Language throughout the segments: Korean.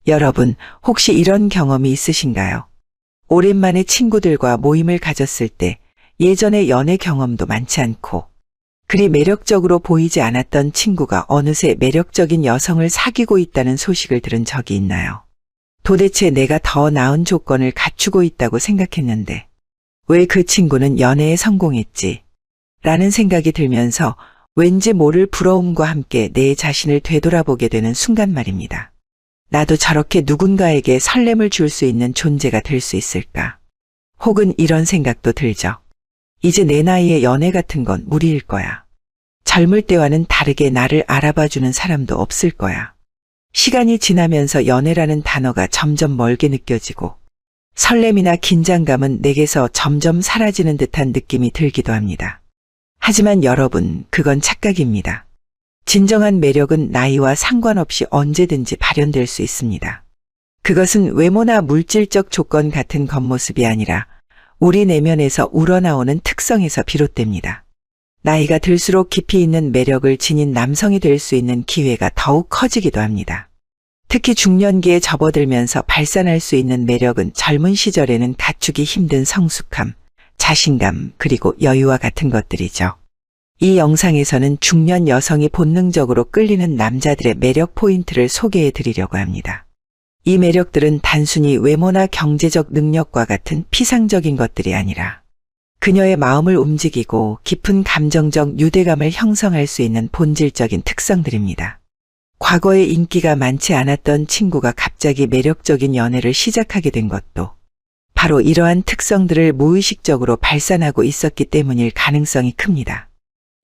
여러분, 혹시 이런 경험이 있으신가요? 오랜만에 친구들과 모임을 가졌을 때 예전에 연애 경험도 많지 않고 그리 매력적으로 보이지 않았던 친구가 어느새 매력적인 여성을 사귀고 있다는 소식을 들은 적이 있나요? 도대체 내가 더 나은 조건을 갖추고 있다고 생각했는데 왜 그 친구는 연애에 성공했지? 라는 생각이 들면서 왠지 모를 부러움과 함께 내 자신을 되돌아보게 되는 순간 말입니다. 나도 저렇게 누군가에게 설렘을 줄 수 있는 존재가 될 수 있을까? 혹은 이런 생각도 들죠. 이제 내 나이에 연애 같은 건 무리일 거야. 젊을 때와는 다르게 나를 알아봐주는 사람도 없을 거야. 시간이 지나면서 연애라는 단어가 점점 멀게 느껴지고 설렘이나 긴장감은 내게서 점점 사라지는 듯한 느낌이 들기도 합니다. 하지만 여러분, 그건 착각입니다. 진정한 매력은 나이와 상관없이 언제든지 발현될 수 있습니다. 그것은 외모나 물질적 조건 같은 겉모습이 아니라 우리 내면에서 우러나오는 특성에서 비롯됩니다. 나이가 들수록 깊이 있는 매력을 지닌 남성이 될 수 있는 기회가 더욱 커지기도 합니다. 특히 중년기에 접어들면서 발산할 수 있는 매력은 젊은 시절에는 갖추기 힘든 성숙함, 자신감, 그리고 여유와 같은 것들이죠. 이 영상에서는 중년 여성이 본능적으로 끌리는 남자들의 매력 포인트를 소개해 드리려고 합니다. 이 매력들은 단순히 외모나 경제적 능력과 같은 피상적인 것들이 아니라 그녀의 마음을 움직이고 깊은 감정적 유대감을 형성할 수 있는 본질적인 특성들입니다. 과거에 인기가 많지 않았던 친구가 갑자기 매력적인 연애를 시작하게 된 것도 바로 이러한 특성들을 무의식적으로 발산하고 있었기 때문일 가능성이 큽니다.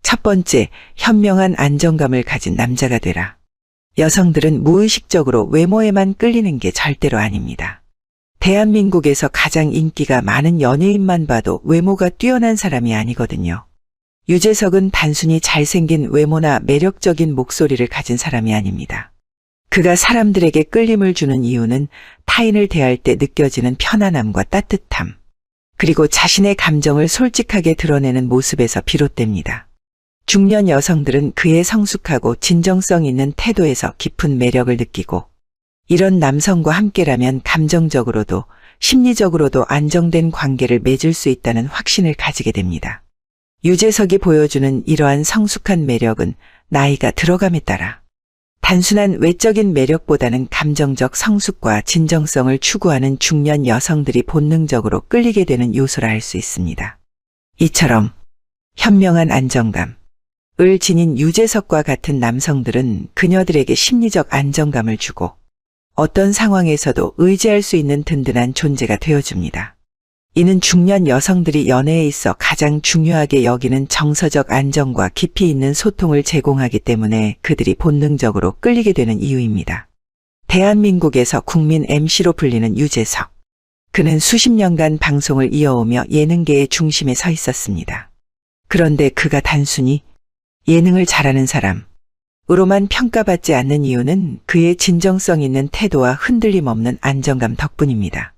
첫 번째, 현명한 안정감을 가진 남자가 되라. 여성들은 무의식적으로 외모에만 끌리는 게 절대로 아닙니다. 대한민국에서 가장 인기가 많은 연예인만 봐도 외모가 뛰어난 사람이 아니거든요. 유재석은 단순히 잘생긴 외모나 매력적인 목소리를 가진 사람이 아닙니다. 그가 사람들에게 끌림을 주는 이유는 타인을 대할 때 느껴지는 편안함과 따뜻함, 그리고 자신의 감정을 솔직하게 드러내는 모습에서 비롯됩니다. 중년 여성들은 그의 성숙하고 진정성 있는 태도에서 깊은 매력을 느끼고 이런 남성과 함께라면 감정적으로도 심리적으로도 안정된 관계를 맺을 수 있다는 확신을 가지게 됩니다. 유재석이 보여주는 이러한 성숙한 매력은 나이가 들어감에 따라 단순한 외적인 매력보다는 감정적 성숙과 진정성을 추구하는 중년 여성들이 본능적으로 끌리게 되는 요소라 할 수 있습니다. 이처럼 현명한 안정감, 을 지닌 유재석과 같은 남성들은 그녀들에게 심리적 안정감을 주고 어떤 상황에서도 의지할 수 있는 든든한 존재가 되어줍니다. 이는 중년 여성들이 연애에 있어 가장 중요하게 여기는 정서적 안정과 깊이 있는 소통을 제공하기 때문에 그들이 본능적으로 끌리게 되는 이유입니다. 대한민국에서 국민 MC로 불리는 유재석. 그는 수십 년간 방송을 이어오며 예능계의 중심에 서 있었습니다. 그런데 그가 단순히 예능을 잘하는 사람으로만 평가받지 않는 이유는 그의 진정성 있는 태도와 흔들림 없는 안정감 덕분입니다.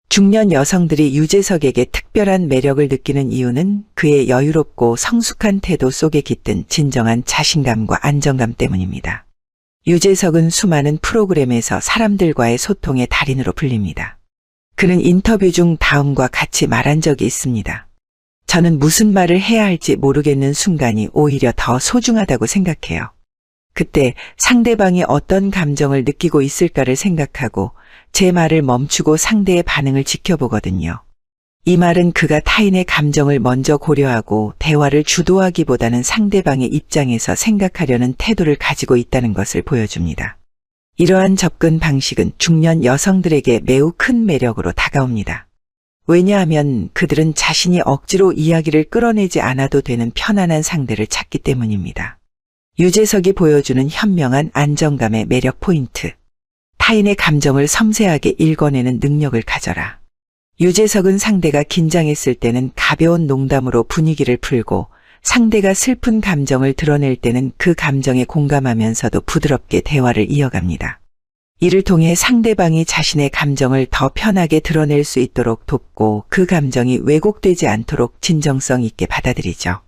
중년 여성들이 유재석에게 특별한 매력을 느끼는 이유는 그의 여유롭고 성숙한 태도 속에 깃든 진정한 자신감과 안정감 때문입니다. 유재석은 수많은 프로그램에서 사람들과의 소통의 달인으로 불립니다. 그는 인터뷰 중 다음과 같이 말한 적이 있습니다. 저는 무슨 말을 해야 할지 모르겠는 순간이 오히려 더 소중하다고 생각해요. 그때 상대방이 어떤 감정을 느끼고 있을까를 생각하고 제 말을 멈추고 상대의 반응을 지켜보거든요. 이 말은 그가 타인의 감정을 먼저 고려하고 대화를 주도하기보다는 상대방의 입장에서 생각하려는 태도를 가지고 있다는 것을 보여줍니다. 이러한 접근 방식은 중년 여성들에게 매우 큰 매력으로 다가옵니다. 왜냐하면 그들은 자신이 억지로 이야기를 끌어내지 않아도 되는 편안한 상대를 찾기 때문입니다. 유재석이 보여주는 현명한 안정감의 매력 포인트. 타인의 감정을 섬세하게 읽어내는 능력을 가져라. 유재석은 상대가 긴장했을 때는 가벼운 농담으로 분위기를 풀고 상대가 슬픈 감정을 드러낼 때는 그 감정에 공감하면서도 부드럽게 대화를 이어갑니다. 이를 통해 상대방이 자신의 감정을 더 편하게 드러낼 수 있도록 돕고 그 감정이 왜곡되지 않도록 진정성 있게 받아들이죠.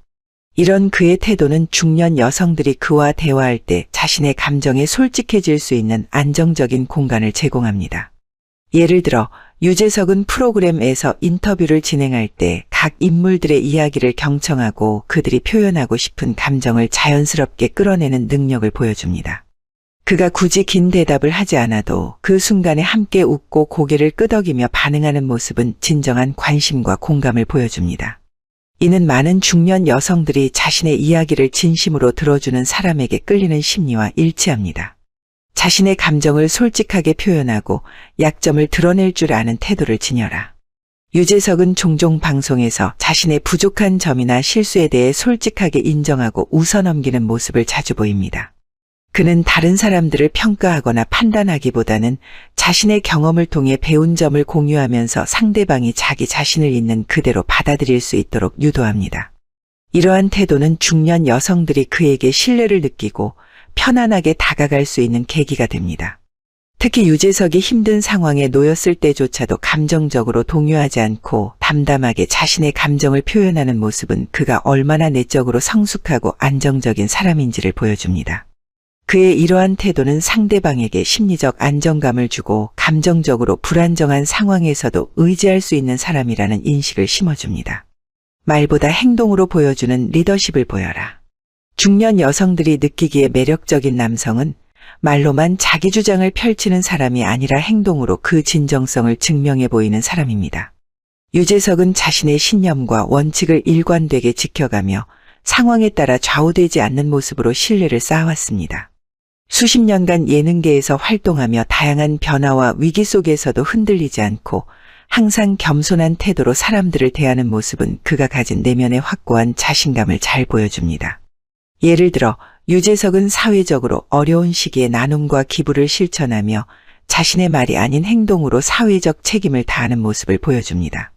이런 그의 태도는 중년 여성들이 그와 대화할 때 자신의 감정에 솔직해질 수 있는 안정적인 공간을 제공합니다. 예를 들어 유재석은 프로그램에서 인터뷰를 진행할 때 각 인물들의 이야기를 경청하고 그들이 표현하고 싶은 감정을 자연스럽게 끌어내는 능력을 보여줍니다. 그가 굳이 긴 대답을 하지 않아도 그 순간에 함께 웃고 고개를 끄덕이며 반응하는 모습은 진정한 관심과 공감을 보여줍니다. 이는 많은 중년 여성들이 자신의 이야기를 진심으로 들어주는 사람에게 끌리는 심리와 일치합니다. 자신의 감정을 솔직하게 표현하고 약점을 드러낼 줄 아는 태도를 지녀라. 유재석은 종종 방송에서 자신의 부족한 점이나 실수에 대해 솔직하게 인정하고 웃어넘기는 모습을 자주 보입니다. 그는 다른 사람들을 평가하거나 판단하기보다는 자신의 경험을 통해 배운 점을 공유하면서 상대방이 자기 자신을 있는 그대로 받아들일 수 있도록 유도합니다. 이러한 태도는 중년 여성들이 그에게 신뢰를 느끼고 편안하게 다가갈 수 있는 계기가 됩니다. 특히 유재석이 힘든 상황에 놓였을 때조차도 감정적으로 동요하지 않고 담담하게 자신의 감정을 표현하는 모습은 그가 얼마나 내적으로 성숙하고 안정적인 사람인지를 보여줍니다. 그의 이러한 태도는 상대방에게 심리적 안정감을 주고 감정적으로 불안정한 상황에서도 의지할 수 있는 사람이라는 인식을 심어줍니다. 말보다 행동으로 보여주는 리더십을 보여라. 중년 여성들이 느끼기에 매력적인 남성은 말로만 자기 주장을 펼치는 사람이 아니라 행동으로 그 진정성을 증명해 보이는 사람입니다. 유재석은 자신의 신념과 원칙을 일관되게 지켜가며 상황에 따라 좌우되지 않는 모습으로 신뢰를 쌓아왔습니다. 수십 년간 예능계에서 활동하며 다양한 변화와 위기 속에서도 흔들리지 않고 항상 겸손한 태도로 사람들을 대하는 모습은 그가 가진 내면의 확고한 자신감을 잘 보여줍니다. 예를 들어 유재석은 사회적으로 어려운 시기에 나눔과 기부를 실천하며 자신의 말이 아닌 행동으로 사회적 책임을 다하는 모습을 보여줍니다.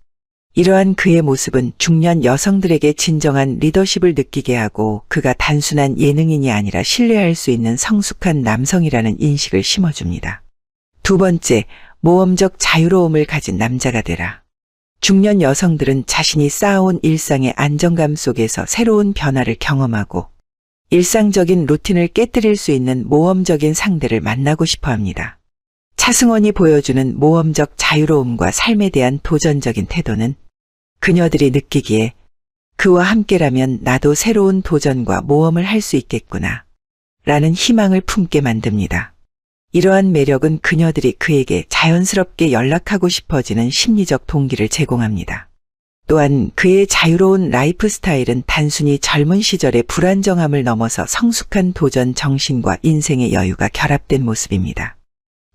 이러한 그의 모습은 중년 여성들에게 진정한 리더십을 느끼게 하고 그가 단순한 예능인이 아니라 신뢰할 수 있는 성숙한 남성이라는 인식을 심어줍니다. 두 번째, 모험적 자유로움을 가진 남자가 되라. 중년 여성들은 자신이 쌓아온 일상의 안정감 속에서 새로운 변화를 경험하고 일상적인 루틴을 깨뜨릴 수 있는 모험적인 상대를 만나고 싶어 합니다. 차승원이 보여주는 모험적 자유로움과 삶에 대한 도전적인 태도는 그녀들이 느끼기에 그와 함께라면 나도 새로운 도전과 모험을 할 수 있겠구나 라는 희망을 품게 만듭니다. 이러한 매력은 그녀들이 그에게 자연스럽게 연락하고 싶어지는 심리적 동기를 제공합니다. 또한 그의 자유로운 라이프 스타일은 단순히 젊은 시절의 불안정함을 넘어서 성숙한 도전 정신과 인생의 여유가 결합된 모습입니다.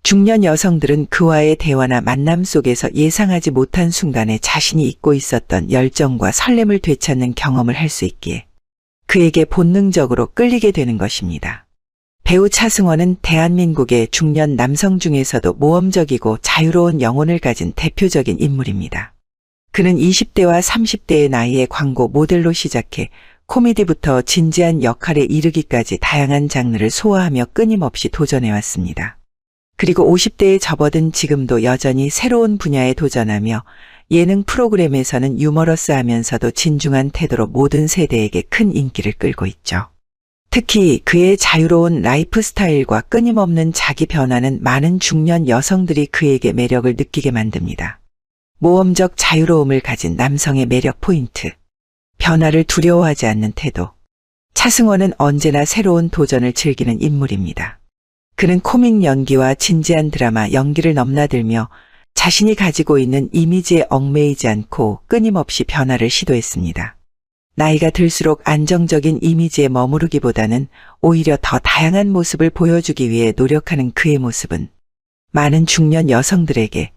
중년 여성들은 그와의 대화나 만남 속에서 예상하지 못한 순간에 자신이 잊고 있었던 열정과 설렘을 되찾는 경험을 할 수 있기에 그에게 본능적으로 끌리게 되는 것입니다. 배우 차승원은 대한민국의 중년 남성 중에서도 모험적이고 자유로운 영혼을 가진 대표적인 인물입니다. 그는 20대와 30대의 나이에 광고 모델로 시작해 코미디부터 진지한 역할에 이르기까지 다양한 장르를 소화하며 끊임없이 도전해왔습니다. 그리고 50대에 접어든 지금도 여전히 새로운 분야에 도전하며 예능 프로그램에서는 유머러스하면서도 진중한 태도로 모든 세대에게 큰 인기를 끌고 있죠. 특히 그의 자유로운 라이프 스타일과 끊임없는 자기 변화는 많은 중년 여성들이 그에게 매력을 느끼게 만듭니다. 모험적 자유로움을 가진 남성의 매력 포인트. 변화를 두려워하지 않는 태도. 차승원은 언제나 새로운 도전을 즐기는 인물입니다. 그는 코믹 연기와 진지한 드라마 연기를 넘나들며 자신이 가지고 있는 이미지에 얽매이지 않고 끊임없이 변화를 시도했습니다. 나이가 들수록 안정적인 이미지에 머무르기보다는 오히려 더 다양한 모습을 보여주기 위해 노력하는 그의 모습은 많은 중년 여성들에게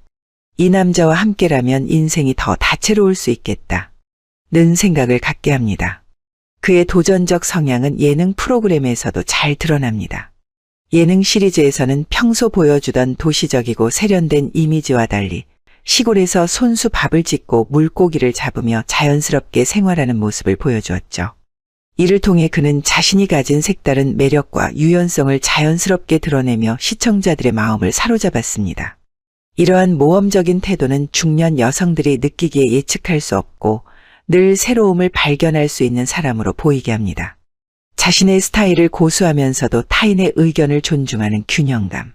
이 남자와 함께라면 인생이 더 다채로울 수 있겠다 는 생각을 갖게 합니다. 그의 도전적 성향은 예능 프로그램에서도 잘 드러납니다. 예능 시리즈에서는 평소 보여주던 도시적이고 세련된 이미지와 달리 시골에서 손수 밥을 짓고 물고기를 잡으며 자연스럽게 생활하는 모습을 보여주었죠. 이를 통해 그는 자신이 가진 색다른 매력과 유연성을 자연스럽게 드러내며 시청자들의 마음을 사로잡았습니다. 이러한 모험적인 태도는 중년 여성들이 느끼기에 예측할 수 없고 늘 새로움을 발견할 수 있는 사람으로 보이게 합니다. 자신의 스타일을 고수하면서도 타인의 의견을 존중하는 균형감.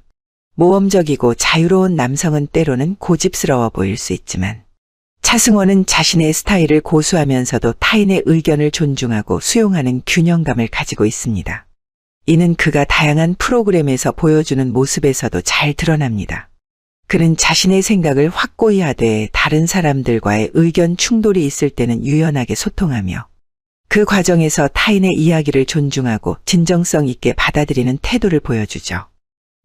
모험적이고 자유로운 남성은 때로는 고집스러워 보일 수 있지만 차승원은 자신의 스타일을 고수하면서도 타인의 의견을 존중하고 수용하는 균형감을 가지고 있습니다. 이는 그가 다양한 프로그램에서 보여주는 모습에서도 잘 드러납니다. 그는 자신의 생각을 확고히 하되 다른 사람들과의 의견 충돌이 있을 때는 유연하게 소통하며 그 과정에서 타인의 이야기를 존중하고 진정성 있게 받아들이는 태도를 보여주죠.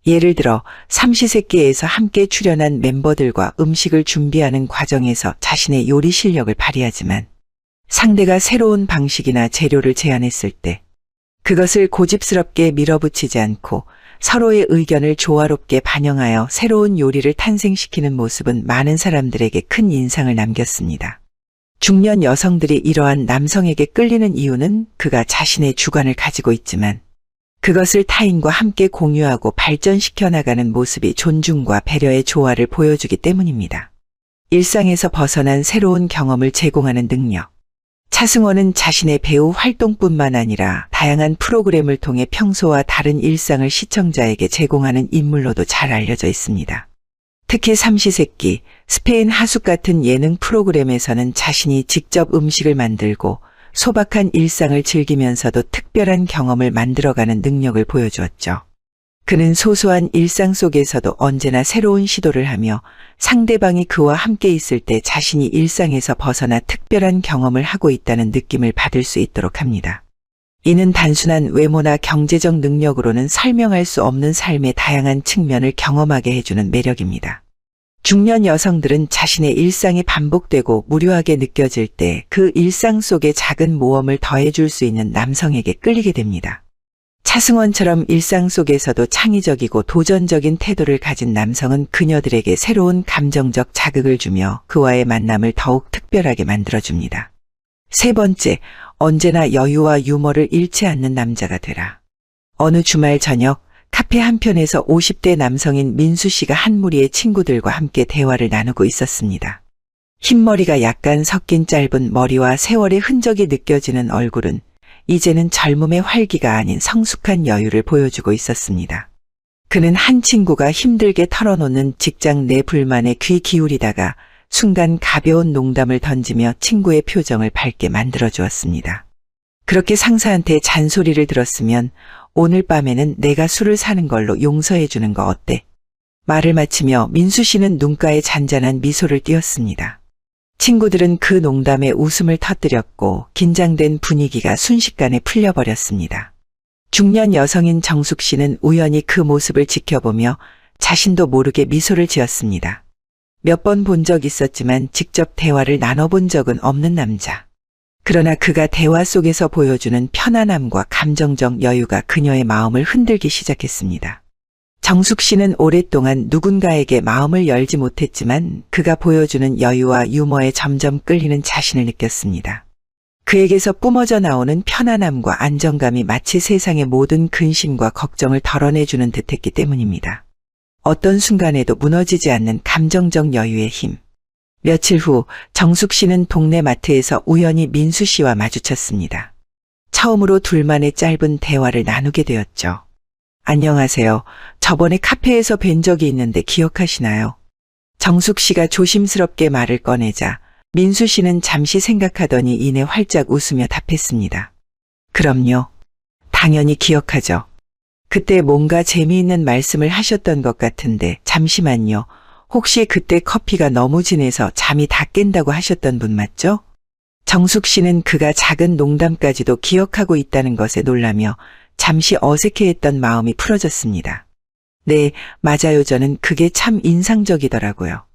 예를 들어 삼시세끼에서 함께 출연한 멤버들과 음식을 준비하는 과정에서 자신의 요리 실력을 발휘하지만 상대가 새로운 방식이나 재료를 제안했을 때 그것을 고집스럽게 밀어붙이지 않고 서로의 의견을 조화롭게 반영하여 새로운 요리를 탄생시키는 모습은 많은 사람들에게 큰 인상을 남겼습니다. 중년 여성들이 이러한 남성에게 끌리는 이유는 그가 자신의 주관을 가지고 있지만 그것을 타인과 함께 공유하고 발전시켜 나가는 모습이 존중과 배려의 조화를 보여주기 때문입니다. 일상에서 벗어난 새로운 경험을 제공하는 능력. 차승원은 자신의 배우 활동뿐만 아니라 다양한 프로그램을 통해 평소와 다른 일상을 시청자에게 제공하는 인물로도 잘 알려져 있습니다. 특히 삼시세끼, 스페인 하숙 같은 예능 프로그램에서는 자신이 직접 음식을 만들고 소박한 일상을 즐기면서도 특별한 경험을 만들어가는 능력을 보여주었죠. 그는 소소한 일상 속에서도 언제나 새로운 시도를 하며 상대방이 그와 함께 있을 때 자신이 일상에서 벗어나 특별한 경험을 하고 있다는 느낌을 받을 수 있도록 합니다. 이는 단순한 외모나 경제적 능력으로는 설명할 수 없는 삶의 다양한 측면을 경험하게 해주는 매력입니다. 중년 여성들은 자신의 일상이 반복되고 무료하게 느껴질 때 그 일상 속에 작은 모험을 더해줄 수 있는 남성에게 끌리게 됩니다. 차승원처럼 일상 속에서도 창의적이고 도전적인 태도를 가진 남성은 그녀들에게 새로운 감정적 자극을 주며 그와의 만남을 더욱 특별하게 만들어줍니다. 세 번째, 언제나 여유와 유머를 잃지 않는 남자가 되라. 어느 주말 저녁, 카페 한편에서 50대 남성인 민수 씨가 한 무리의 친구들과 함께 대화를 나누고 있었습니다. 흰머리가 약간 섞인 짧은 머리와 세월의 흔적이 느껴지는 얼굴은 이제는 젊음의 활기가 아닌 성숙한 여유를 보여주고 있었습니다. 그는 한 친구가 힘들게 털어놓는 직장 내 불만에 귀 기울이다가 순간 가벼운 농담을 던지며 친구의 표정을 밝게 만들어주었습니다. 그렇게 상사한테 잔소리를 들었으면 오늘 밤에는 내가 술을 사는 걸로 용서해 주는 거 어때? 말을 마치며 민수 씨는 눈가에 잔잔한 미소를 띄었습니다. 친구들은 그 농담에 웃음을 터뜨렸고 긴장된 분위기가 순식간에 풀려버렸습니다. 중년 여성인 정숙 씨는 우연히 그 모습을 지켜보며 자신도 모르게 미소를 지었습니다. 몇 번 본 적 있었지만 직접 대화를 나눠본 적은 없는 남자. 그러나 그가 대화 속에서 보여주는 편안함과 감정적 여유가 그녀의 마음을 흔들기 시작했습니다. 정숙 씨는 오랫동안 누군가에게 마음을 열지 못했지만 그가 보여주는 여유와 유머에 점점 끌리는 자신을 느꼈습니다. 그에게서 뿜어져 나오는 편안함과 안정감이 마치 세상의 모든 근심과 걱정을 덜어내주는 듯했기 때문입니다. 어떤 순간에도 무너지지 않는 감정적 여유의 힘. 며칠 후 정숙 씨는 동네 마트에서 우연히 민수 씨와 마주쳤습니다. 처음으로 둘만의 짧은 대화를 나누게 되었죠. 안녕하세요. 저번에 카페에서 뵌 적이 있는데 기억하시나요? 정숙 씨가 조심스럽게 말을 꺼내자 민수 씨는 잠시 생각하더니 이내 활짝 웃으며 답했습니다. 그럼요. 당연히 기억하죠. 그때 뭔가 재미있는 말씀을 하셨던 것 같은데 잠시만요. 혹시 그때 커피가 너무 진해서 잠이 다 깬다고 하셨던 분 맞죠? 정숙 씨는 그가 작은 농담까지도 기억하고 있다는 것에 놀라며 잠시 어색해했던 마음이 풀어졌습니다. 네, 맞아요. 저는 그게 참 인상적이더라고요.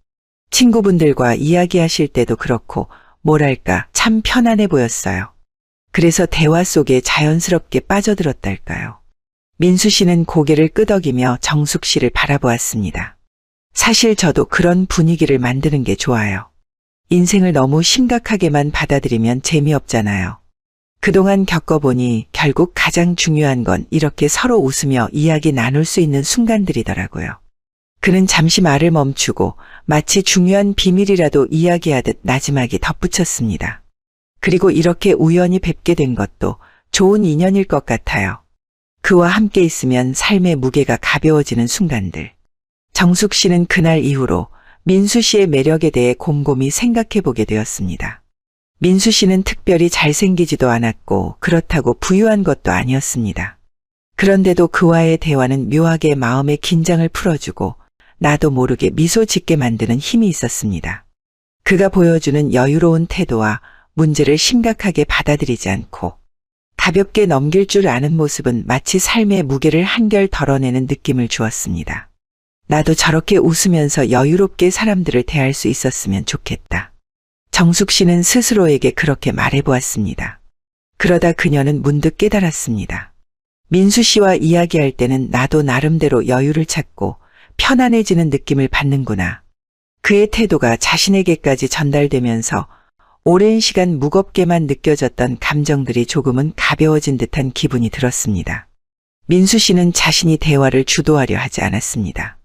친구분들과 이야기하실 때도 그렇고 뭐랄까 참 편안해 보였어요. 그래서 대화 속에 자연스럽게 빠져들었달까요. 민수 씨는 고개를 끄덕이며 정숙 씨를 바라보았습니다. 사실 저도 그런 분위기를 만드는 게 좋아요. 인생을 너무 심각하게만 받아들이면 재미없잖아요. 그동안 겪어보니 결국 가장 중요한 건 이렇게 서로 웃으며 이야기 나눌 수 있는 순간들이더라고요. 그는 잠시 말을 멈추고 마치 중요한 비밀이라도 이야기하듯 나지막이 덧붙였습니다. 그리고 이렇게 우연히 뵙게 된 것도 좋은 인연일 것 같아요. 그와 함께 있으면 삶의 무게가 가벼워지는 순간들. 정숙 씨는 그날 이후로 민수 씨의 매력에 대해 곰곰이 생각해 보게 되었습니다. 민수 씨는 특별히 잘생기지도 않았고 그렇다고 부유한 것도 아니었습니다. 그런데도 그와의 대화는 묘하게 마음의 긴장을 풀어주고 나도 모르게 미소 짓게 만드는 힘이 있었습니다. 그가 보여주는 여유로운 태도와 문제를 심각하게 받아들이지 않고 가볍게 넘길 줄 아는 모습은 마치 삶의 무게를 한결 덜어내는 느낌을 주었습니다. 나도 저렇게 웃으면서 여유롭게 사람들을 대할 수 있었으면 좋겠다. 정숙 씨는 스스로에게 그렇게 말해보았습니다. 그러다 그녀는 문득 깨달았습니다. 민수 씨와 이야기할 때는 나도 나름대로 여유를 찾고 편안해지는 느낌을 받는구나. 그의 태도가 자신에게까지 전달되면서 오랜 시간 무겁게만 느껴졌던 감정들이 조금은 가벼워진 듯한 기분이 들었습니다. 민수 씨는 자신이 대화를 주도하려 하지 않았습니다.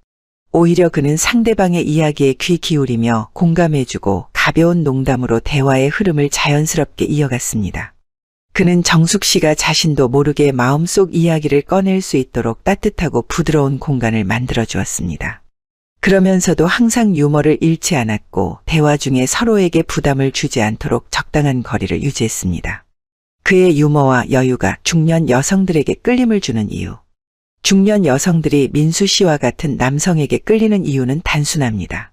오히려 그는 상대방의 이야기에 귀 기울이며 공감해주고 가벼운 농담으로 대화의 흐름을 자연스럽게 이어갔습니다. 그는 정숙 씨가 자신도 모르게 마음속 이야기를 꺼낼 수 있도록 따뜻하고 부드러운 공간을 만들어 주었습니다. 그러면서도 항상 유머를 잃지 않았고 대화 중에 서로에게 부담을 주지 않도록 적당한 거리를 유지했습니다. 그의 유머와 여유가 중년 여성들에게 끌림을 주는 이유. 중년 여성들이 민수 씨와 같은 남성에게 끌리는 이유는 단순합니다.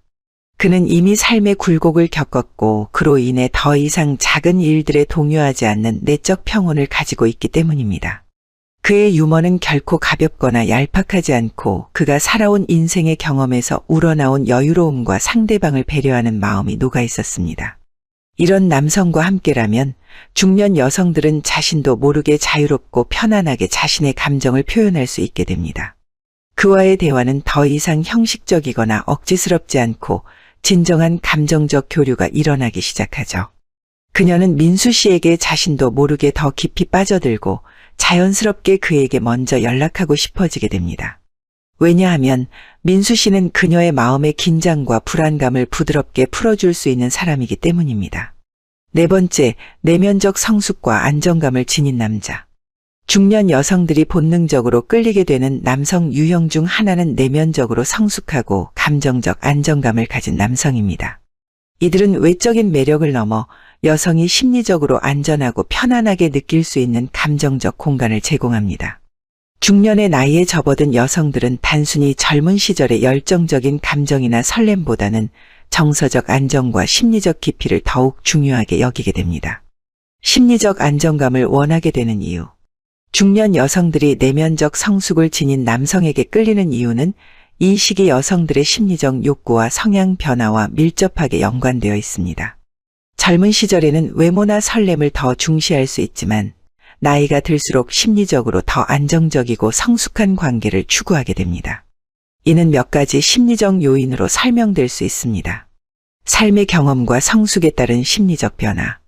그는 이미 삶의 굴곡을 겪었고 그로 인해 더 이상 작은 일들에 동요하지 않는 내적 평온을 가지고 있기 때문입니다. 그의 유머는 결코 가볍거나 얄팍하지 않고 그가 살아온 인생의 경험에서 우러나온 여유로움과 상대방을 배려하는 마음이 녹아 있었습니다. 이런 남성과 함께라면 중년 여성들은 자신도 모르게 자유롭고 편안하게 자신의 감정을 표현할 수 있게 됩니다. 그와의 대화는 더 이상 형식적이거나 억지스럽지 않고 진정한 감정적 교류가 일어나기 시작하죠. 그녀는 민수 씨에게 자신도 모르게 더 깊이 빠져들고 자연스럽게 그에게 먼저 연락하고 싶어지게 됩니다. 왜냐하면 민수 씨는 그녀의 마음의 긴장과 불안감을 부드럽게 풀어줄 수 있는 사람이기 때문입니다. 네 번째, 내면적 성숙과 안정감을 지닌 남자. 중년 여성들이 본능적으로 끌리게 되는 남성 유형 중 하나는 내면적으로 성숙하고 감정적 안정감을 가진 남성입니다. 이들은 외적인 매력을 넘어 여성이 심리적으로 안전하고 편안하게 느낄 수 있는 감정적 공간을 제공합니다. 중년의 나이에 접어든 여성들은 단순히 젊은 시절의 열정적인 감정이나 설렘보다는 정서적 안정과 심리적 깊이를 더욱 중요하게 여기게 됩니다. 심리적 안정감을 원하게 되는 이유. 중년 여성들이 내면적 성숙을 지닌 남성에게 끌리는 이유는 이 시기 여성들의 심리적 욕구와 성향 변화와 밀접하게 연관되어 있습니다. 젊은 시절에는 외모나 설렘을 더 중시할 수 있지만 나이가 들수록 심리적으로 더 안정적이고 성숙한 관계를 추구하게 됩니다. 이는 몇 가지 심리적 요인으로 설명될 수 있습니다. 삶의 경험과 성숙에 따른 심리적 변화.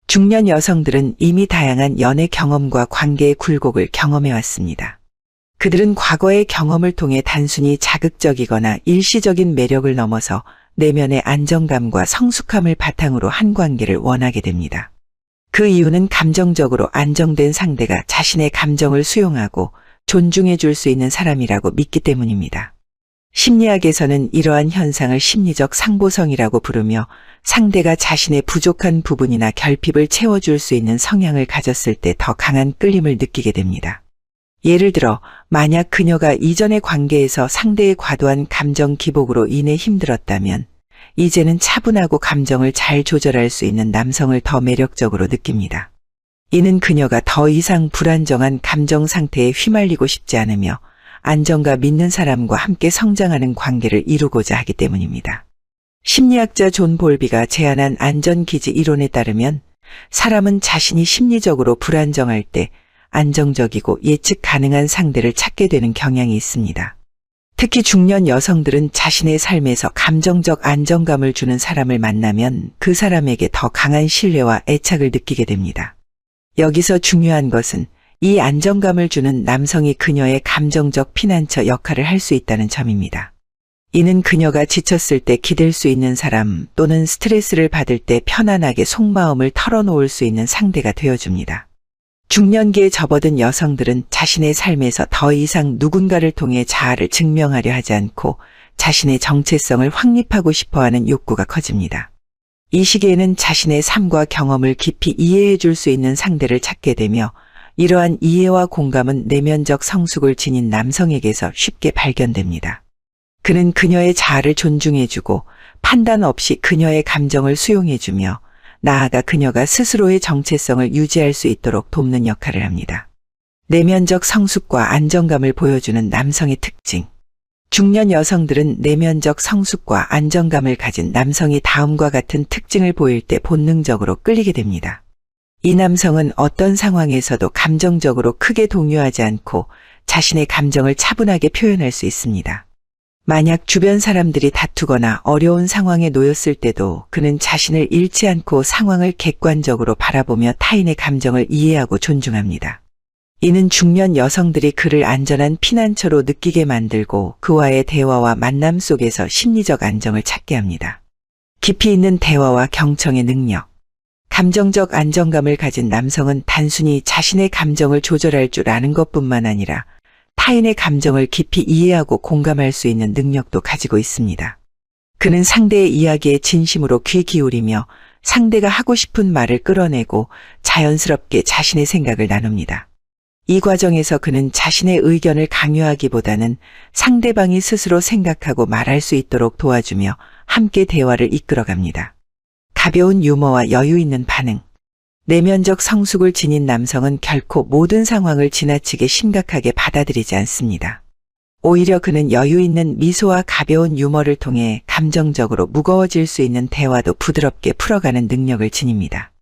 중년 여성들은 이미 다양한 연애 경험과 관계의 굴곡을 경험해왔습니다. 그들은 과거의 경험을 통해 단순히 자극적이거나 일시적인 매력을 넘어서 내면의 안정감과 성숙함을 바탕으로 한 관계를 원하게 됩니다. 그 이유는 감정적으로 안정된 상대가 자신의 감정을 수용하고 존중해 줄 수 있는 사람이라고 믿기 때문입니다. 심리학에서는 이러한 현상을 심리적 상보성이라고 부르며 상대가 자신의 부족한 부분이나 결핍을 채워줄 수 있는 성향을 가졌을 때 더 강한 끌림을 느끼게 됩니다. 예를 들어 만약 그녀가 이전의 관계에서 상대의 과도한 감정 기복으로 인해 힘들었다면 이제는 차분하고 감정을 잘 조절할 수 있는 남성을 더 매력적으로 느낍니다. 이는 그녀가 더 이상 불안정한 감정 상태에 휘말리고 싶지 않으며 안정과 믿는 사람과 함께 성장하는 관계를 이루고자 하기 때문입니다. 심리학자 존 볼비가 제안한 안전기지 이론에 따르면 사람은 자신이 심리적으로 불안정할 때 안정적이고 예측 가능한 상대를 찾게 되는 경향이 있습니다. 특히 중년 여성들은 자신의 삶에서 감정적 안정감을 주는 사람을 만나면 그 사람에게 더 강한 신뢰와 애착을 느끼게 됩니다. 여기서 중요한 것은 이 안정감을 주는 남성이 그녀의 감정적 피난처 역할을 할 수 있다는 점입니다. 이는 그녀가 지쳤을 때 기댈 수 있는 사람 또는 스트레스를 받을 때 편안하게 속마음을 털어놓을 수 있는 상대가 되어줍니다. 중년기에 접어든 여성들은 자신의 삶에서 더 이상 누군가를 통해 자아를 증명하려 하지 않고 자신의 정체성을 확립하고 싶어하는 욕구가 커집니다. 이 시기에는 자신의 삶과 경험을 깊이 이해해 줄 수 있는 상대를 찾게 되며 이러한 이해와 공감은 내면적 성숙을 지닌 남성에게서 쉽게 발견됩니다. 그는 그녀의 자아를 존중해주고 판단 없이 그녀의 감정을 수용해주며 나아가 그녀가 스스로의 정체성을 유지할 수 있도록 돕는 역할을 합니다. 내면적 성숙과 안정감을 보여주는 남성의 특징. 중년 여성들은 내면적 성숙과 안정감을 가진 남성이 다음과 같은 특징을 보일 때 본능적으로 끌리게 됩니다. 이 남성은 어떤 상황에서도 감정적으로 크게 동요하지 않고 자신의 감정을 차분하게 표현할 수 있습니다. 만약 주변 사람들이 다투거나 어려운 상황에 놓였을 때도 그는 자신을 잃지 않고 상황을 객관적으로 바라보며 타인의 감정을 이해하고 존중합니다. 이는 중년 여성들이 그를 안전한 피난처로 느끼게 만들고 그와의 대화와 만남 속에서 심리적 안정을 찾게 합니다. 깊이 있는 대화와 경청의 능력. 감정적 안정감을 가진 남성은 단순히 자신의 감정을 조절할 줄 아는 것뿐만 아니라 타인의 감정을 깊이 이해하고 공감할 수 있는 능력도 가지고 있습니다. 그는 상대의 이야기에 진심으로 귀 기울이며 상대가 하고 싶은 말을 끌어내고 자연스럽게 자신의 생각을 나눕니다. 이 과정에서 그는 자신의 의견을 강요하기보다는 상대방이 스스로 생각하고 말할 수 있도록 도와주며 함께 대화를 이끌어갑니다. 가벼운 유머와 여유 있는 반응. 내면적 성숙을 지닌 남성은 결코 모든 상황을 지나치게 심각하게 받아들이지 않습니다. 오히려 그는 여유 있는 미소와 가벼운 유머를 통해 감정적으로 무거워질 수 있는 대화도 부드럽게 풀어가는 능력을 지닙니다.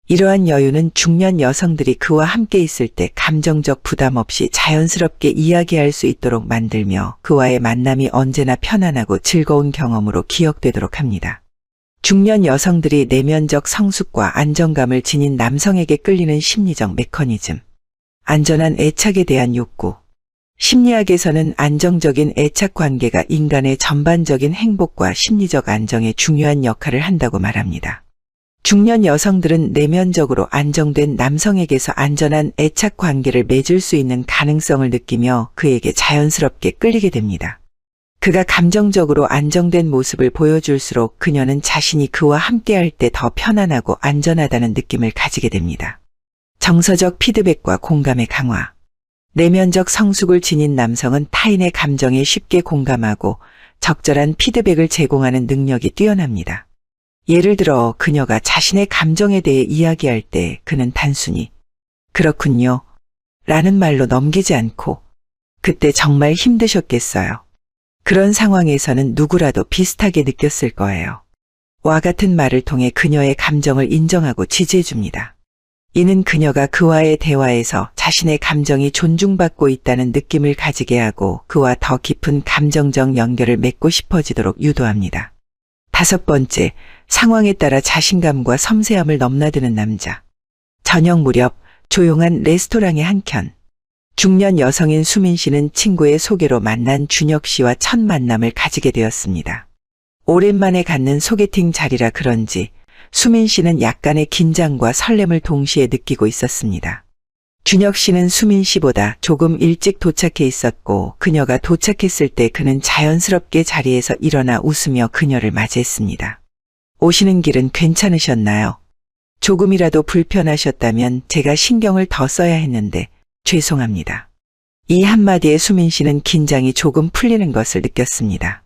이러한 여유는 중년 여성들이 그와 함께 있을 때 감정적 부담 없이 자연스럽게 이야기할 수 있도록 만들며 그와의 만남이 언제나 편안하고 즐거운 경험으로 기억되도록 합니다. 중년 여성들이 내면적 성숙과 안정감을 지닌 남성에게 끌리는 심리적 메커니즘. 안전한 애착에 대한 욕구. 심리학에서는 안정적인 애착 관계가 인간의 전반적인 행복과 심리적 안정에 중요한 역할을 한다고 말합니다. 중년 여성들은 내면적으로 안정된 남성에게서 안전한 애착 관계를 맺을 수 있는 가능성을 느끼며 그에게 자연스럽게 끌리게 됩니다. 그가 감정적으로 안정된 모습을 보여줄수록 그녀는 자신이 그와 함께할 때 더 편안하고 안전하다는 느낌을 가지게 됩니다. 정서적 피드백과 공감의 강화. 내면적 성숙을 지닌 남성은 타인의 감정에 쉽게 공감하고 적절한 피드백을 제공하는 능력이 뛰어납니다. 예를 들어 그녀가 자신의 감정에 대해 이야기할 때 그는 단순히 그렇군요 라는 말로 넘기지 않고 그때 정말 힘드셨겠어요. 그런 상황에서는 누구라도 비슷하게 느꼈을 거예요. 와 같은 말을 통해 그녀의 감정을 인정하고 지지해 줍니다. 이는 그녀가 그와의 대화에서 자신의 감정이 존중받고 있다는 느낌을 가지게 하고 그와 더 깊은 감정적 연결을 맺고 싶어지도록 유도합니다. 5번째, 상황에 따라 자신감과 섬세함을 넘나드는 남자. 저녁 무렵 조용한 레스토랑의 한켠. 중년 여성인 수민 씨는 친구의 소개로 만난 준혁 씨와 첫 만남을 가지게 되었습니다. 오랜만에 갖는 소개팅 자리라 그런지 수민 씨는 약간의 긴장과 설렘을 동시에 느끼고 있었습니다. 준혁 씨는 수민 씨보다 조금 일찍 도착해 있었고 그녀가 도착했을 때 그는 자연스럽게 자리에서 일어나 웃으며 그녀를 맞이했습니다. 오시는 길은 괜찮으셨나요? 조금이라도 불편하셨다면 제가 신경을 더 써야 했는데 죄송합니다. 이 한마디에 수민 씨는 긴장이 조금 풀리는 것을 느꼈습니다.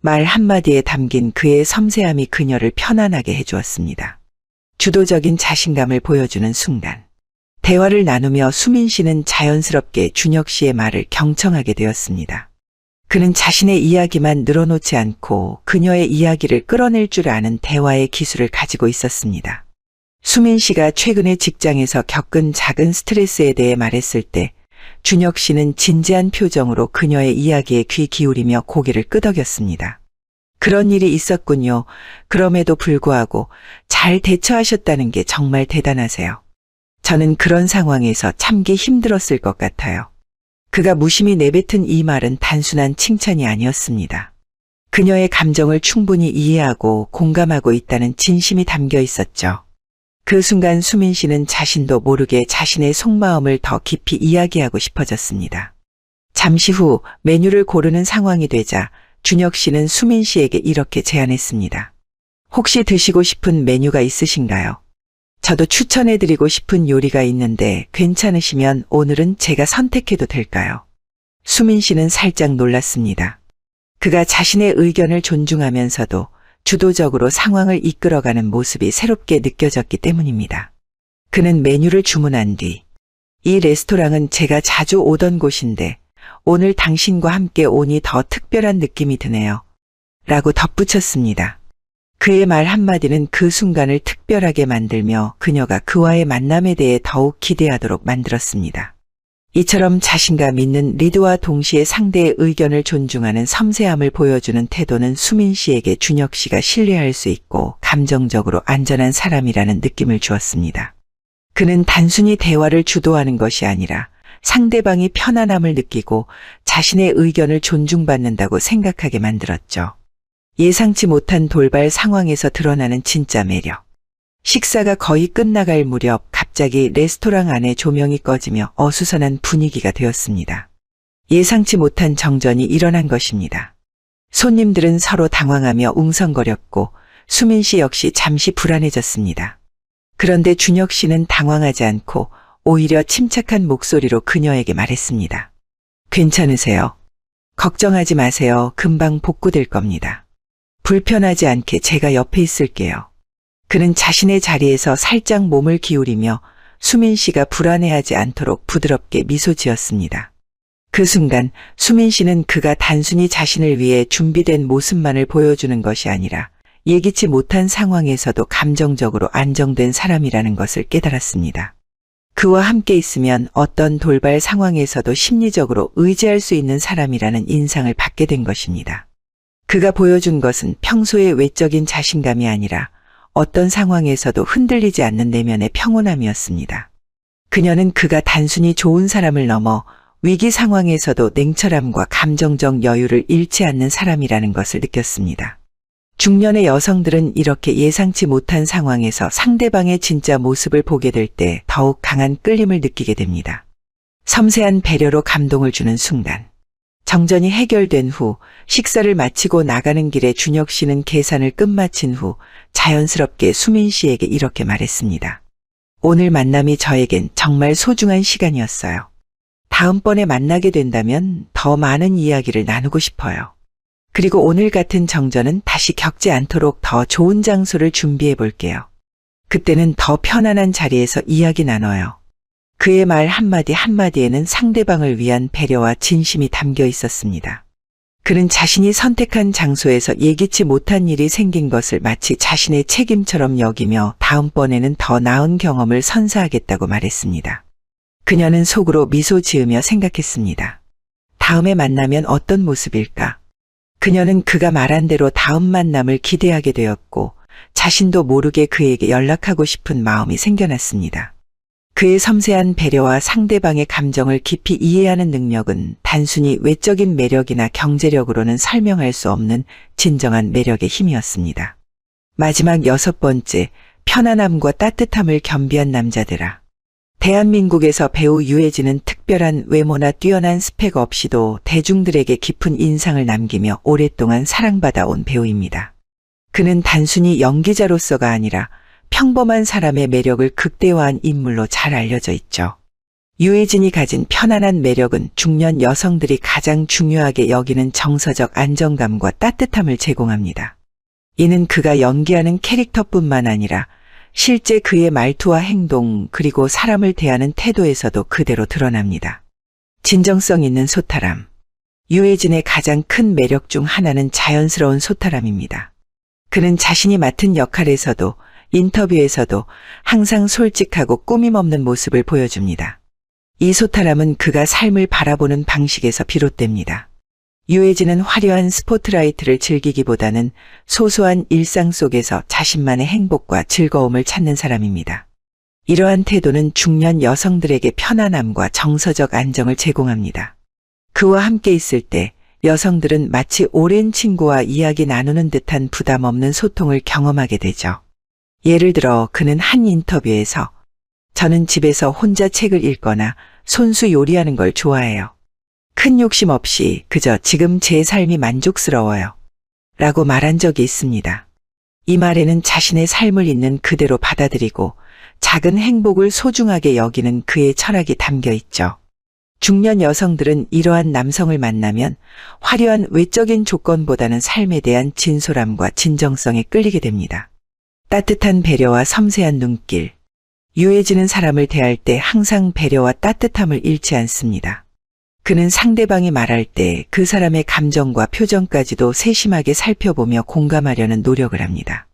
말 한마디에 담긴 그의 섬세함이 그녀를 편안하게 해주었습니다. 주도적인 자신감을 보여주는 순간. 대화를 나누며 수민 씨는 자연스럽게 준혁 씨의 말을 경청하게 되었습니다. 그는 자신의 이야기만 늘어놓지 않고 그녀의 이야기를 끌어낼 줄 아는 대화의 기술을 가지고 있었습니다. 수민 씨가 최근에 직장에서 겪은 작은 스트레스에 대해 말했을 때 준혁 씨는 진지한 표정으로 그녀의 이야기에 귀 기울이며 고개를 끄덕였습니다. 그런 일이 있었군요. 그럼에도 불구하고 잘 대처하셨다는 게 정말 대단하세요. 저는 그런 상황에서 참기 힘들었을 것 같아요. 그가 무심히 내뱉은 이 말은 단순한 칭찬이 아니었습니다. 그녀의 감정을 충분히 이해하고 공감하고 있다는 진심이 담겨 있었죠. 그 순간 수민 씨는 자신도 모르게 자신의 속마음을 더 깊이 이야기하고 싶어졌습니다. 잠시 후 메뉴를 고르는 상황이 되자 준혁 씨는 수민 씨에게 이렇게 제안했습니다. 혹시 드시고 싶은 메뉴가 있으신가요? 저도 추천해드리고 싶은 요리가 있는데 괜찮으시면 오늘은 제가 선택해도 될까요? 수민 씨는 살짝 놀랐습니다. 그가 자신의 의견을 존중하면서도 주도적으로 상황을 이끌어가는 모습이 새롭게 느껴졌기 때문입니다. 그는 메뉴를 주문한 뒤, 이 레스토랑은 제가 자주 오던 곳인데 오늘 당신과 함께 오니 더 특별한 느낌이 드네요. 라고 덧붙였습니다. 그의 말 한마디는 그 순간을 특별하게 만들며 그녀가 그와의 만남에 대해 더욱 기대하도록 만들었습니다. 이처럼 자신감 있는 리드와 동시에 상대의 의견을 존중하는 섬세함을 보여주는 태도는 수민 씨에게 준혁 씨가 신뢰할 수 있고 감정적으로 안전한 사람이라는 느낌을 주었습니다. 그는 단순히 대화를 주도하는 것이 아니라 상대방이 편안함을 느끼고 자신의 의견을 존중받는다고 생각하게 만들었죠. 예상치 못한 돌발 상황에서 드러나는 진짜 매력. 식사가 거의 끝나갈 무렵 갑자기 레스토랑 안에 조명이 꺼지며 어수선한 분위기가 되었습니다. 예상치 못한 정전이 일어난 것입니다. 손님들은 서로 당황하며 웅성거렸고 수민 씨 역시 잠시 불안해졌습니다. 그런데 준혁 씨는 당황하지 않고 오히려 침착한 목소리로 그녀에게 말했습니다. 괜찮으세요? 걱정하지 마세요. 금방 복구될 겁니다. 불편하지 않게 제가 옆에 있을게요. 그는 자신의 자리에서 살짝 몸을 기울이며 수민 씨가 불안해하지 않도록 부드럽게 미소 지었습니다. 그 순간 수민 씨는 그가 단순히 자신을 위해 준비된 모습만을 보여주는 것이 아니라 예기치 못한 상황에서도 감정적으로 안정된 사람이라는 것을 깨달았습니다. 그와 함께 있으면 어떤 돌발 상황에서도 심리적으로 의지할 수 있는 사람이라는 인상을 받게 된 것입니다. 그가 보여준 것은 평소의 외적인 자신감이 아니라 어떤 상황에서도 흔들리지 않는 내면의 평온함이었습니다. 그녀는 그가 단순히 좋은 사람을 넘어 위기 상황에서도 냉철함과 감정적 여유를 잃지 않는 사람이라는 것을 느꼈습니다. 중년의 여성들은 이렇게 예상치 못한 상황에서 상대방의 진짜 모습을 보게 될 때 더욱 강한 끌림을 느끼게 됩니다. 섬세한 배려로 감동을 주는 순간. 정전이 해결된 후 식사를 마치고 나가는 길에 준혁 씨는 계산을 끝마친 후 자연스럽게 수민 씨에게 이렇게 말했습니다. 오늘 만남이 저에겐 정말 소중한 시간이었어요. 다음번에 만나게 된다면 더 많은 이야기를 나누고 싶어요. 그리고 오늘 같은 정전은 다시 겪지 않도록 더 좋은 장소를 준비해 볼게요. 그때는 더 편안한 자리에서 이야기 나눠요. 그의 말 한마디 한마디에는 상대방을 위한 배려와 진심이 담겨 있었습니다. 그는 자신이 선택한 장소에서 예기치 못한 일이 생긴 것을 마치 자신의 책임처럼 여기며 다음번에는 더 나은 경험을 선사하겠다고 말했습니다. 그녀는 속으로 미소 지으며 생각했습니다. 다음에 만나면 어떤 모습일까? 그녀는 그가 말한 대로 다음 만남을 기대하게 되었고 자신도 모르게 그에게 연락하고 싶은 마음이 생겨났습니다. 그의 섬세한 배려와 상대방의 감정을 깊이 이해하는 능력은 단순히 외적인 매력이나 경제력으로는 설명할 수 없는 진정한 매력의 힘이었습니다. 마지막 6번째, 편안함과 따뜻함을 겸비한 남자들아. 대한민국에서 배우 유해진은 특별한 외모나 뛰어난 스펙 없이도 대중들에게 깊은 인상을 남기며 오랫동안 사랑받아온 배우입니다. 그는 단순히 연기자로서가 아니라 평범한 사람의 매력을 극대화한 인물로 잘 알려져 있죠. 유해진이 가진 편안한 매력은 중년 여성들이 가장 중요하게 여기는 정서적 안정감과 따뜻함을 제공합니다. 이는 그가 연기하는 캐릭터뿐만 아니라 실제 그의 말투와 행동 그리고 사람을 대하는 태도에서도 그대로 드러납니다. 진정성 있는 소탈함. 유해진의 가장 큰 매력 중 하나는 자연스러운 소탈함입니다. 그는 자신이 맡은 역할에서도 인터뷰에서도 항상 솔직하고 꾸밈 없는 모습을 보여줍니다. 이 소탈함은 그가 삶을 바라보는 방식에서 비롯됩니다. 유해진은 화려한 스포트라이트를 즐기기보다는 소소한 일상 속에서 자신만의 행복과 즐거움을 찾는 사람입니다. 이러한 태도는 중년 여성들에게 편안함과 정서적 안정을 제공합니다. 그와 함께 있을 때 여성들은 마치 오랜 친구와 이야기 나누는 듯한 부담 없는 소통을 경험하게 되죠. 예를 들어 그는 한 인터뷰에서 저는 집에서 혼자 책을 읽거나 손수 요리하는 걸 좋아해요. 큰 욕심 없이 그저 지금 제 삶이 만족스러워요. 라고 말한 적이 있습니다. 이 말에는 자신의 삶을 있는 그대로 받아들이고 작은 행복을 소중하게 여기는 그의 철학이 담겨 있죠. 중년 여성들은 이러한 남성을 만나면 화려한 외적인 조건보다는 삶에 대한 진솔함과 진정성에 끌리게 됩니다. 따뜻한 배려와 섬세한 눈길. 유해진은 사람을 대할 때 항상 배려와 따뜻함을 잃지 않습니다. 그는 상대방이 말할 때 그 사람의 감정과 표정까지도 세심하게 살펴보며 공감하려는 노력을 합니다.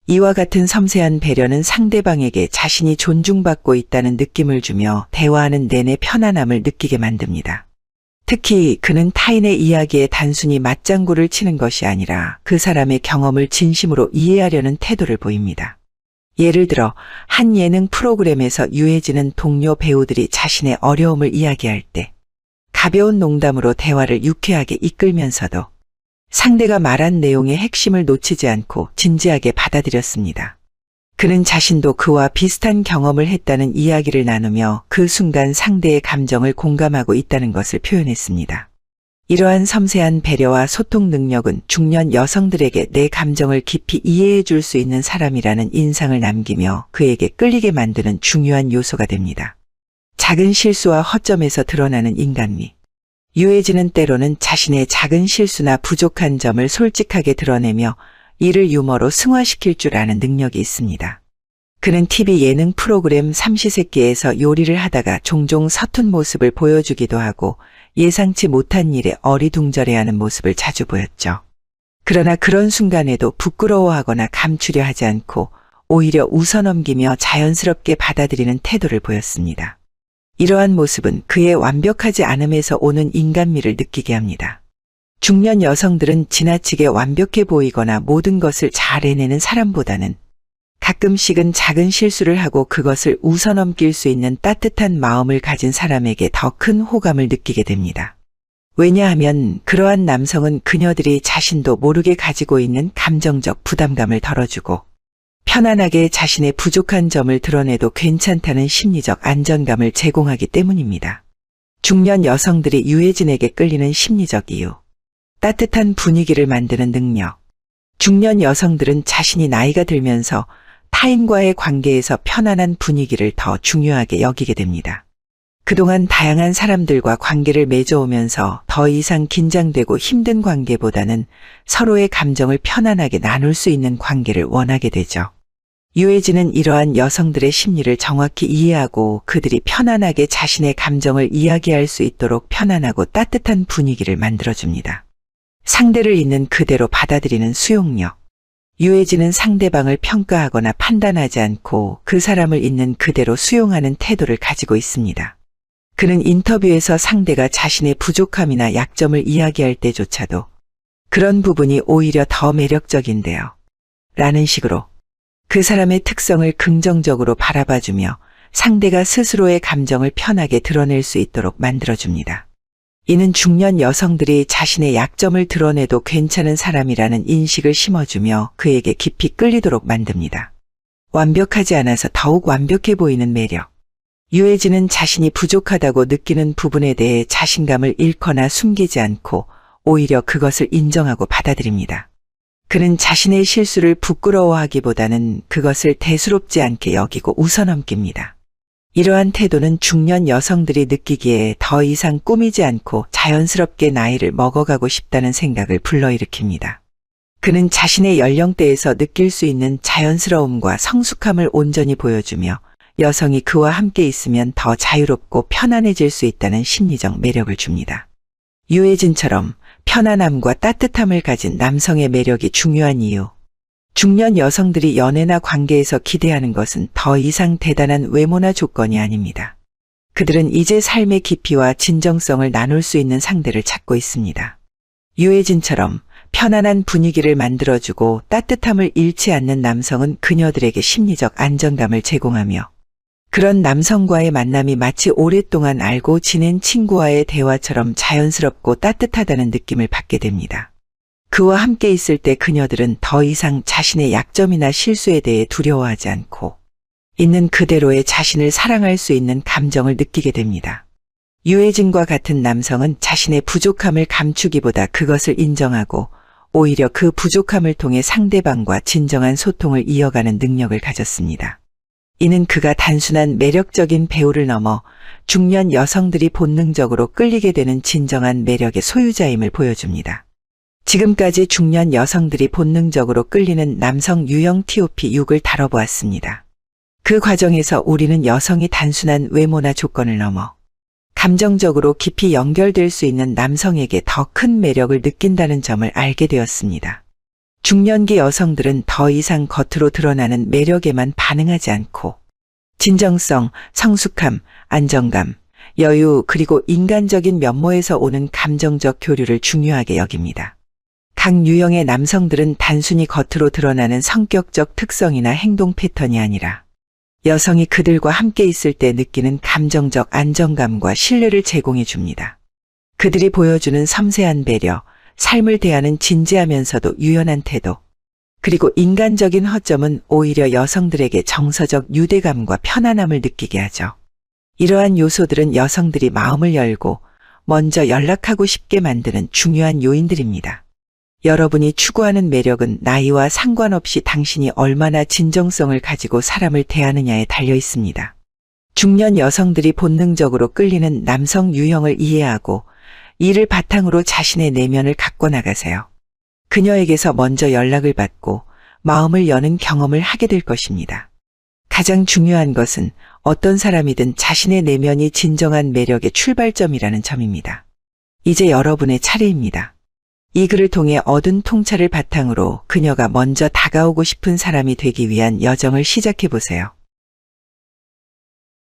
이와 같은 섬세한 배려는 상대방에게 자신이 존중받고 있다는 느낌을 주며 대화하는 내내 편안함을 느끼게 만듭니다. 특히 그는 타인의 이야기에 단순히 맞장구를 치는 것이 아니라 그 사람의 경험을 진심으로 이해하려는 태도를 보입니다. 예를 들어 한 예능 프로그램에서 유해진은 동료 배우들이 자신의 어려움을 이야기할 때 가벼운 농담으로 대화를 유쾌하게 이끌면서도 상대가 말한 내용의 핵심을 놓치지 않고 진지하게 받아들였습니다. 그는 자신도 그와 비슷한 경험을 했다는 이야기를 나누며 그 순간 상대의 감정을 공감하고 있다는 것을 표현했습니다. 이러한 섬세한 배려와 소통 능력은 중년 여성들에게 내 감정을 깊이 이해해 줄 수 있는 사람이라는 인상을 남기며 그에게 끌리게 만드는 중요한 요소가 됩니다. 작은 실수와 허점에서 드러나는 인간미. 유해진은 때로는 자신의 작은 실수나 부족한 점을 솔직하게 드러내며 이를 유머로 승화시킬 줄 아는 능력이 있습니다. 그는 TV 예능 프로그램 삼시세끼에서 요리를 하다가 종종 서툰 모습을 보여주기도 하고 예상치 못한 일에 어리둥절해하는 모습을 자주 보였죠. 그러나 그런 순간에도 부끄러워하거나 감추려 하지 않고 오히려 웃어넘기며 자연스럽게 받아들이는 태도를 보였습니다. 이러한 모습은 그의 완벽하지 않음에서 오는 인간미를 느끼게 합니다. 중년 여성들은 지나치게 완벽해 보이거나 모든 것을 잘 해내는 사람보다는 가끔씩은 작은 실수를 하고 그것을 웃어넘길 수 있는 따뜻한 마음을 가진 사람에게 더 큰 호감을 느끼게 됩니다. 왜냐하면 그러한 남성은 그녀들이 자신도 모르게 가지고 있는 감정적 부담감을 덜어주고 편안하게 자신의 부족한 점을 드러내도 괜찮다는 심리적 안정감을 제공하기 때문입니다. 중년 여성들이 유해진에게 끌리는 심리적 이유. 따뜻한 분위기를 만드는 능력. 중년 여성들은 자신이 나이가 들면서 타인과의 관계에서 편안한 분위기를 더 중요하게 여기게 됩니다. 그동안 다양한 사람들과 관계를 맺어오면서 더 이상 긴장되고 힘든 관계보다는 서로의 감정을 편안하게 나눌 수 있는 관계를 원하게 되죠. 유해진은 이러한 여성들의 심리를 정확히 이해하고 그들이 편안하게 자신의 감정을 이야기할 수 있도록 편안하고 따뜻한 분위기를 만들어줍니다. 상대를 있는 그대로 받아들이는 수용력. 유해진은 상대방을 평가하거나 판단하지 않고 그 사람을 있는 그대로 수용하는 태도를 가지고 있습니다. 그는 인터뷰에서 상대가 자신의 부족함이나 약점을 이야기할 때조차도 그런 부분이 오히려 더 매력적인데요. 라는 식으로 그 사람의 특성을 긍정적으로 바라봐주며 상대가 스스로의 감정을 편하게 드러낼 수 있도록 만들어줍니다. 이는 중년 여성들이 자신의 약점을 드러내도 괜찮은 사람이라는 인식을 심어주며 그에게 깊이 끌리도록 만듭니다. 완벽하지 않아서 더욱 완벽해 보이는 매력. 유해진은 자신이 부족하다고 느끼는 부분에 대해 자신감을 잃거나 숨기지 않고 오히려 그것을 인정하고 받아들입니다. 그는 자신의 실수를 부끄러워하기보다는 그것을 대수롭지 않게 여기고 웃어넘깁니다. 이러한 태도는 중년 여성들이 느끼기에 더 이상 꾸미지 않고 자연스럽게 나이를 먹어가고 싶다는 생각을 불러일으킵니다. 그는 자신의 연령대에서 느낄 수 있는 자연스러움과 성숙함을 온전히 보여주며 여성이 그와 함께 있으면 더 자유롭고 편안해질 수 있다는 심리적 매력을 줍니다. 유해진처럼 편안함과 따뜻함을 가진 남성의 매력이 중요한 이유. 중년 여성들이 연애나 관계에서 기대하는 것은 더 이상 대단한 외모나 조건이 아닙니다. 그들은 이제 삶의 깊이와 진정성을 나눌 수 있는 상대를 찾고 있습니다. 유해진처럼 편안한 분위기를 만들어주고 따뜻함을 잃지 않는 남성은 그녀들에게 심리적 안정감을 제공하며 그런 남성과의 만남이 마치 오랫동안 알고 지낸 친구와의 대화처럼 자연스럽고 따뜻하다는 느낌을 받게 됩니다. 그와 함께 있을 때 그녀들은 더 이상 자신의 약점이나 실수에 대해 두려워하지 않고 있는 그대로의 자신을 사랑할 수 있는 감정을 느끼게 됩니다. 유해진과 같은 남성은 자신의 부족함을 감추기보다 그것을 인정하고 오히려 그 부족함을 통해 상대방과 진정한 소통을 이어가는 능력을 가졌습니다. 이는 그가 단순한 매력적인 배우를 넘어 중년 여성들이 본능적으로 끌리게 되는 진정한 매력의 소유자임을 보여줍니다. 지금까지 중년 여성들이 본능적으로 끌리는 남성 유형 TOP6을 다뤄보았습니다. 그 과정에서 우리는 여성이 단순한 외모나 조건을 넘어 감정적으로 깊이 연결될 수 있는 남성에게 더 큰 매력을 느낀다는 점을 알게 되었습니다. 중년기 여성들은 더 이상 겉으로 드러나는 매력에만 반응하지 않고 진정성, 성숙함, 안정감, 여유 그리고 인간적인 면모에서 오는 감정적 교류를 중요하게 여깁니다. 각 유형의 남성들은 단순히 겉으로 드러나는 성격적 특성이나 행동 패턴이 아니라 여성이 그들과 함께 있을 때 느끼는 감정적 안정감과 신뢰를 제공해 줍니다. 그들이 보여주는 섬세한 배려, 삶을 대하는 진지하면서도 유연한 태도, 그리고 인간적인 허점은 오히려 여성들에게 정서적 유대감과 편안함을 느끼게 하죠. 이러한 요소들은 여성들이 마음을 열고 먼저 연락하고 싶게 만드는 중요한 요인들입니다. 여러분이 추구하는 매력은 나이와 상관없이 당신이 얼마나 진정성을 가지고 사람을 대하느냐에 달려 있습니다. 중년 여성들이 본능적으로 끌리는 남성 유형을 이해하고 이를 바탕으로 자신의 내면을 갖고 나가세요. 그녀에게서 먼저 연락을 받고 마음을 여는 경험을 하게 될 것입니다. 가장 중요한 것은 어떤 사람이든 자신의 내면이 진정한 매력의 출발점이라는 점입니다. 이제 여러분의 차례입니다. 이 글을 통해 얻은 통찰을 바탕으로 그녀가 먼저 다가오고 싶은 사람이 되기 위한 여정을 시작해 보세요.